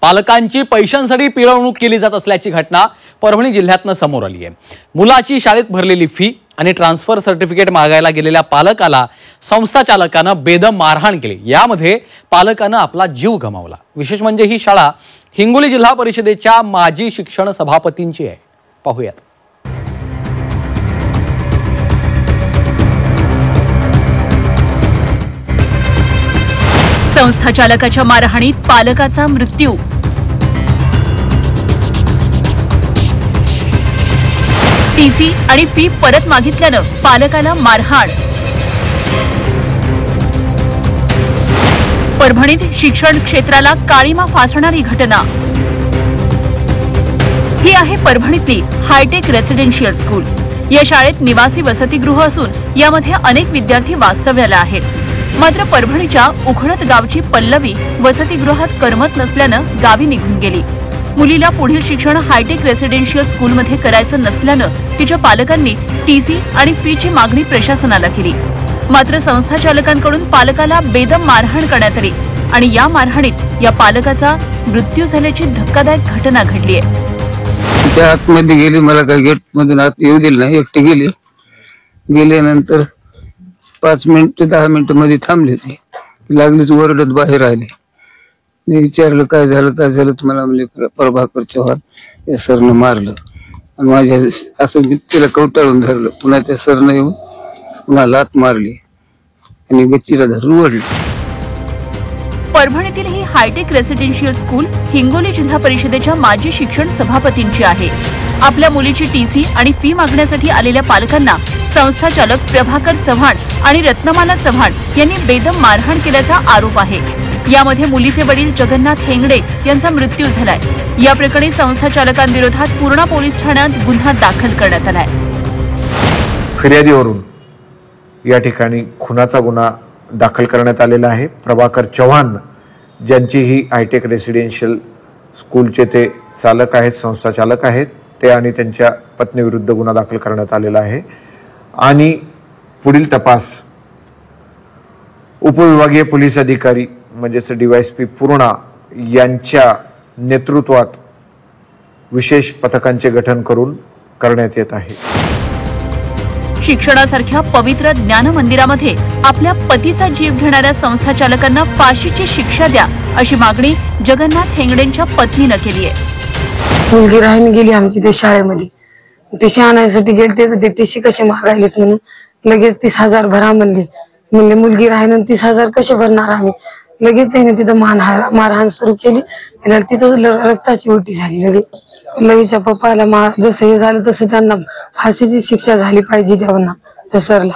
पालकांची पैशांसाठी पिळवणूक केली जात असल्याची घटना परभणी जिल्ह्यातनं समोर आली आहे। मुलाची शाळेत भरलेली फी आणि ट्रान्सफर सर्टिफिकेट मागायला गेलेल्या पालकाला संस्था चालकानं बेदम मारहाण केली। यामध्ये पालकानं आपला जीव गमावला। विशेष म्हणजे ही शाळा हिंगोली जिल्हा परिषदेच्या माजी शिक्षण सभापतींची आहे। पाहूयात। संस्था चालकाच्या मारहाणीत पालकाचा मृत्यू। टीसी आणि फी परत मागितल्यानं पालकाला मारहाण। परभणीत शिक्षण क्षेत्राला काळीमा फासणारी घटना। ही आहे परभणीतली हायटेक रेसिडेन्शियल स्कूल। या शाळेत निवासी वसतिगृह असून यामध्ये अनेक विद्यार्थी वास्तव्याला आहेत। मात्र परभणीच्या उखळत गावची पल्लवी वसतिगृहात करमत नसल्यानं गावी निघून गेली। मुलीला पुढील शिक्षण हायटेक रेसिडेन्शियल स्कूलमध्ये करायचं नसल्यानं तिच्या पालकांनी टीसी आणि फीची मागणी प्रशासनाला केली। मात्र संस्था चालकांकडून पालकाला बेदम मारहाण करण्यात आली आणि या मारहाणीत या पालकाचा मृत्यू झाल्याची धक्कादायक घटना घडली आहे। त्या आतमध्ये गेली, मला काय गेट मधून आत येऊ दिलं नाही, एकटे गेली। गेल्यानंतर 5 मिनिट 10 मिनिट मध्ये थांबले, ते लागलीच ओरडत बाहेर आले। मी विचारलं काय झालं तर मला म्हणले प्रभाकर चव्हाण या सरनं मारलं आणि माझ्या असं मी तिला कवटाळून धरलं। पुन्हा त्या सरनं येऊन पुन्हा लात मारली आणि गच्चीला धरून ओढली। परभणीतील ही हायटेक रेसिडेन्शियल स्कूल हिंगोली जिल्हा परिषदेच्या माजी शिक्षण सभापतींची आहे। आपल्या मुलीची टीसी आणि फी मागण्यासाठी आलेल्या पालकांना संस्था चालक प्रभाकर चव्हाण आणि रत्नमाला चव्हाण यांनी बेदम मारहाण केल्याचा आरोप आहे। यामध्ये मुलीचे वडील जगन्नाथ हेंगडे यांचा मृत्यू झालाय। या प्रकरणी संस्था चालकांविरोधात पूर्णा पोलीस ठाण्यात गुन्हा दाखल करण्यात आलाय। फिर्यादीवरून या ठिकाणी खुनाचा गुन्हा दाखल करण्यात आलेला आहे। प्रभाकर चव्हाण ज्यांची ही हायटेक रेसिडेन्शियल स्कूलचे ते चालक आहेत, संस्था चालक आहेत, ते आणि त्यांच्या पत्नीविरुद्ध गुन्हा दाखल करण्यात आलेला आहे आणि पुढील तपास उपविभागीय पोलीस अधिकारी म्हणजेच डीवायएसपी पूर्णा यांच्या नेतृत्वात विशेष पथकांचे गठन करून करण्यात येत आहे। शिक्षणासारख्या पवित्र ज्ञान मंदिरामध्ये आपल्या पतीचा जीव घेणाऱ्या संस्था चालकांना फाशीची शिक्षा द्या अशी मागणी जगन्नाथ हेंगडेंच्या पत्नीनं केली आहे। मुलगी राहून गेली आमची त्या शाळेमध्ये, टीसी आणायसाठी गेलते तर ते टीसी कसे मागायलेत म्हणून लगेच 30,000 भरा म्हणले मुलगी राहीन 30,000 कसे भरणार आम्ही। लगेच त्याने तिथं मारहाण सुरू केली, तिथं रक्ताची उलटी झाली। लगेच पल्लवीच्या पप्पाला जसं हे झालं तसं त्यांना फाशीची शिक्षा झाली पाहिजे त्यांना, त्या सरला।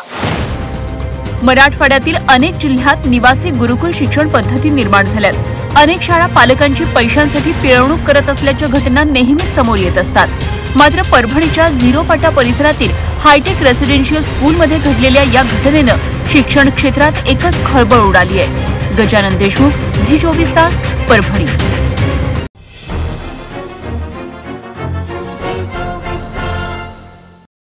मराठवाड्यातील अनेक जिल्ह्यात निवासी गुरुकुल शिक्षण पद्धती निर्माण झाल्यात। अनेक शाळा पालकांची पैशांसाठी पिळवणूक करत असल्याच्या घटना नेहमीच समोर येत असतात। मात्र परभणीच्या झिरो फाटा परिसरातील हायटेक रेसिडेन्शियल स्कूलमध्ये घडलेल्या या घटनेनं शिक्षण क्षेत्रात एकच खळबळ उडाली आहे। गजानन देशमुख, झी 24 तास, परभणी।